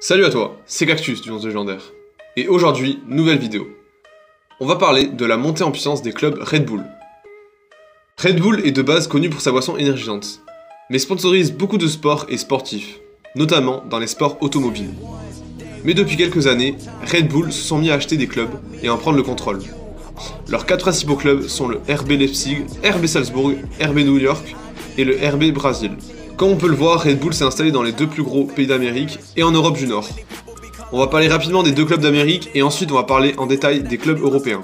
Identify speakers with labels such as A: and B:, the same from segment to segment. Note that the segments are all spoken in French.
A: Salut à toi, c'est Cactus du 11 légendaire. Et aujourd'hui, nouvelle vidéo. On va parler de la montée en puissance des clubs Red Bull. Red Bull est de base connu pour sa boisson énergisante, mais sponsorise beaucoup de sports et sportifs, notamment dans les sports automobiles. Mais depuis quelques années, Red Bull se sont mis à acheter des clubs et à en prendre le contrôle. Leurs 4 principaux clubs sont le RB Leipzig, RB Salzbourg, RB New York et le RB Brasil. Comme on peut le voir, Red Bull s'est installé dans les deux plus gros pays d'Amérique et en Europe du Nord. On va parler rapidement des deux clubs d'Amérique et ensuite on va parler en détail des clubs européens.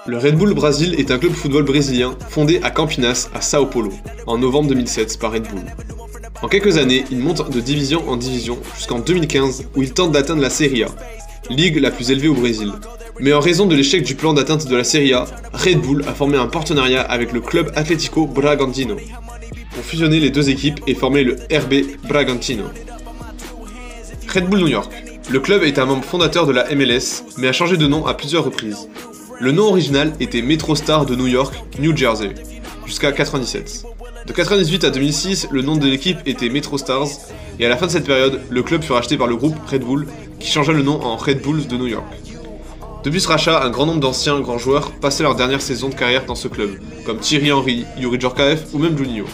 A: Le Red Bull Brasil est un club de football brésilien fondé à Campinas, à Sao Paulo, en novembre 2007 par Red Bull. En quelques années, il monte de division en division jusqu'en 2015 où il tente d'atteindre la Serie A, ligue la plus élevée au Brésil. Mais en raison de l'échec du plan d'atteinte de la Serie A, Red Bull a formé un partenariat avec le club Atlético Bragantino pour fusionner les deux équipes et former le RB Bragantino. Red Bull New York. Le club est un membre fondateur de la MLS, mais a changé de nom à plusieurs reprises. Le nom original était MetroStars de New York, New Jersey, jusqu'à 1997. De 1998 à 2006, le nom de l'équipe était MetroStars, et à la fin de cette période, le club fut racheté par le groupe Red Bull, qui changea le nom en Red Bulls de New York. Depuis ce rachat, un grand nombre d'anciens grands joueurs passaient leur dernière saison de carrière dans ce club, comme Thierry Henry, Youri Djorkaeff ou même Juninho.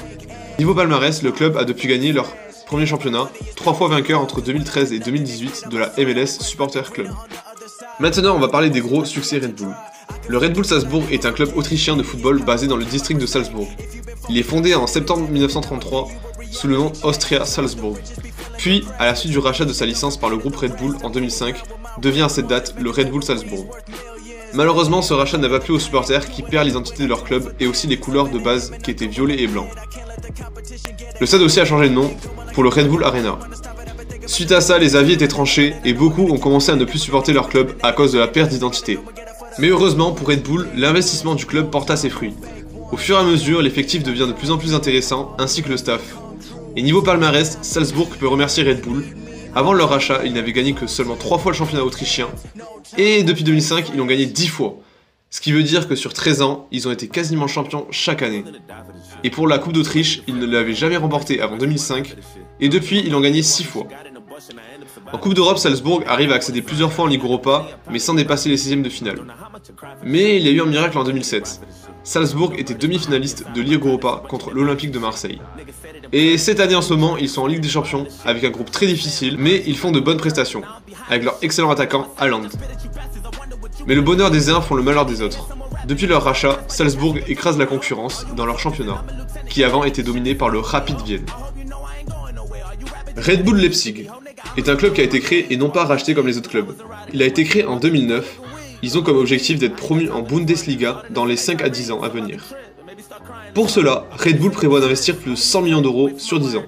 A: Niveau palmarès, le club a depuis gagné leur premier championnat, 3 fois vainqueur entre 2013 et 2018 de la MLS Supporter Club. Maintenant, on va parler des gros succès Red Bull. Le Red Bull Salzbourg est un club autrichien de football basé dans le district de Salzbourg. Il est fondé en septembre 1933 sous le nom Austria Salzbourg. Puis, à la suite du rachat de sa licence par le groupe Red Bull en 2005, devient à cette date le Red Bull Salzbourg. Malheureusement, ce rachat n'a pas plu aux supporters qui perdent l'identité de leur club et aussi les couleurs de base qui étaient violet et blanc. Le stade aussi a changé de nom pour le Red Bull Arena. Suite à ça, les avis étaient tranchés et beaucoup ont commencé à ne plus supporter leur club à cause de la perte d'identité. Mais heureusement pour Red Bull, l'investissement du club porta ses fruits. Au fur et à mesure, l'effectif devient de plus en plus intéressant, ainsi que le staff. Et niveau palmarès, Salzbourg peut remercier Red Bull. Avant leur rachat, ils n'avaient gagné que seulement 3 fois le championnat autrichien, et depuis 2005, ils l'ont gagné 10 fois. Ce qui veut dire que sur 13 ans, ils ont été quasiment champions chaque année. Et pour la Coupe d'Autriche, ils ne l'avaient jamais remportée avant 2005, et depuis, ils l'ont gagné 6 fois. En Coupe d'Europe, Salzbourg arrive à accéder plusieurs fois en Ligue Europa, mais sans dépasser les 16e de finale. Mais il y a eu un miracle en 2007. Salzbourg était demi-finaliste de Ligue Europa contre l'Olympique de Marseille. Et cette année en ce moment, ils sont en Ligue des Champions, avec un groupe très difficile, mais ils font de bonnes prestations, avec leur excellent attaquant Haaland. Mais le bonheur des uns font le malheur des autres. Depuis leur rachat, Salzbourg écrase la concurrence dans leur championnat, qui avant était dominé par le Rapid Vienne. Red Bull Leipzig est un club qui a été créé et non pas racheté comme les autres clubs. Il a été créé en 2009, ils ont comme objectif d'être promus en Bundesliga dans les 5 à 10 ans à venir. Pour cela, Red Bull prévoit d'investir plus de 100 millions d'euros sur 10 ans.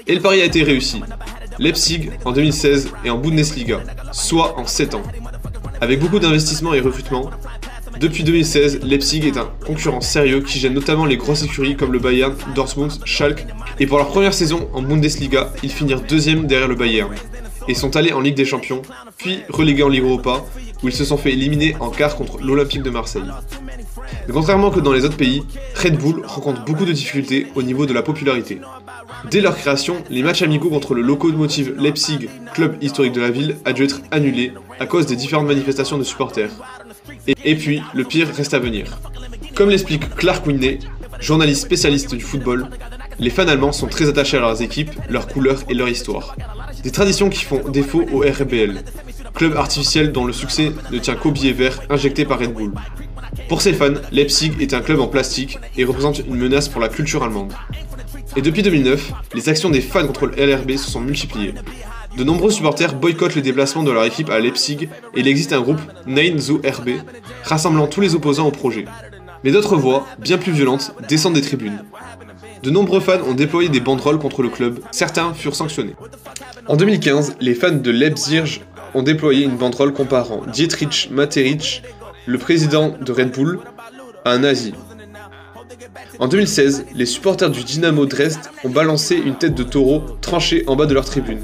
A: Et le pari a été réussi. Leipzig en 2016 et en Bundesliga, soit en 7 ans. Avec beaucoup d'investissements et recrutements, depuis 2016, Leipzig est un concurrent sérieux qui gêne notamment les grosses écuries comme le Bayern, Dortmund, Schalke, et pour leur première saison en Bundesliga, ils finirent 2e derrière le Bayern, et sont allés en Ligue des Champions, puis relégués en Ligue Europa, où ils se sont fait éliminer en quart contre l'Olympique de Marseille. Mais contrairement que dans les autres pays, Red Bull rencontre beaucoup de difficultés au niveau de la popularité. Dès leur création, les matchs amicaux contre le Lokomotiv Leipzig, club historique de la ville, a dû être annulés à cause des différentes manifestations de supporters. Et puis, le pire reste à venir. Comme l'explique Clark Whitney, journaliste spécialiste du football, les fans allemands sont très attachés à leurs équipes, leurs couleurs et leur histoire. Des traditions qui font défaut au RBL, club artificiel dont le succès ne tient qu'aux billets verts injectés par Red Bull. Pour ses fans, Leipzig est un club en plastique et représente une menace pour la culture allemande. Et depuis 2009, les actions des fans contre le LRB se sont multipliées. De nombreux supporters boycottent les déplacements de leur équipe à Leipzig et il existe un groupe Nein zu RB rassemblant tous les opposants au projet. Mais d'autres voix, bien plus violentes, descendent des tribunes. De nombreux fans ont déployé des banderoles contre le club, certains furent sanctionnés. En 2015, les fans de Leipzig ont déployé une banderole comparant Dietrich Mateschitz, le président de Red Bull, à un nazi. En 2016, les supporters du Dynamo Dresde ont balancé une tête de taureau tranchée en bas de leur tribune,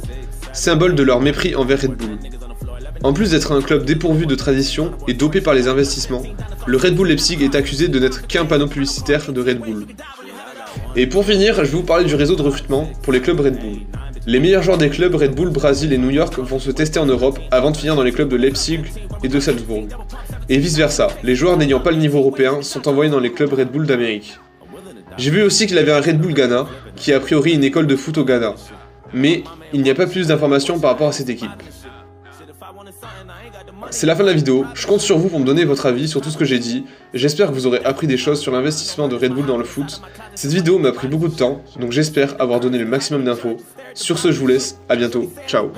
A: symbole de leur mépris envers Red Bull. En plus d'être un club dépourvu de tradition et dopé par les investissements, le Red Bull Leipzig est accusé de n'être qu'un panneau publicitaire de Red Bull. Et pour finir, je vais vous parler du réseau de recrutement pour les clubs Red Bull. Les meilleurs joueurs des clubs Red Bull, Brésil et New York vont se tester en Europe avant de finir dans les clubs de Leipzig et de Salzbourg. Et vice versa, les joueurs n'ayant pas le niveau européen sont envoyés dans les clubs Red Bull d'Amérique. J'ai vu aussi qu'il avait un Red Bull Ghana, qui est a priori une école de foot au Ghana. Mais il n'y a pas plus d'informations par rapport à cette équipe. C'est la fin de la vidéo, je compte sur vous pour me donner votre avis sur tout ce que j'ai dit, j'espère que vous aurez appris des choses sur l'investissement de Red Bull dans le foot. Cette vidéo m'a pris beaucoup de temps, donc j'espère avoir donné le maximum d'infos. Sur ce, je vous laisse, à bientôt, ciao.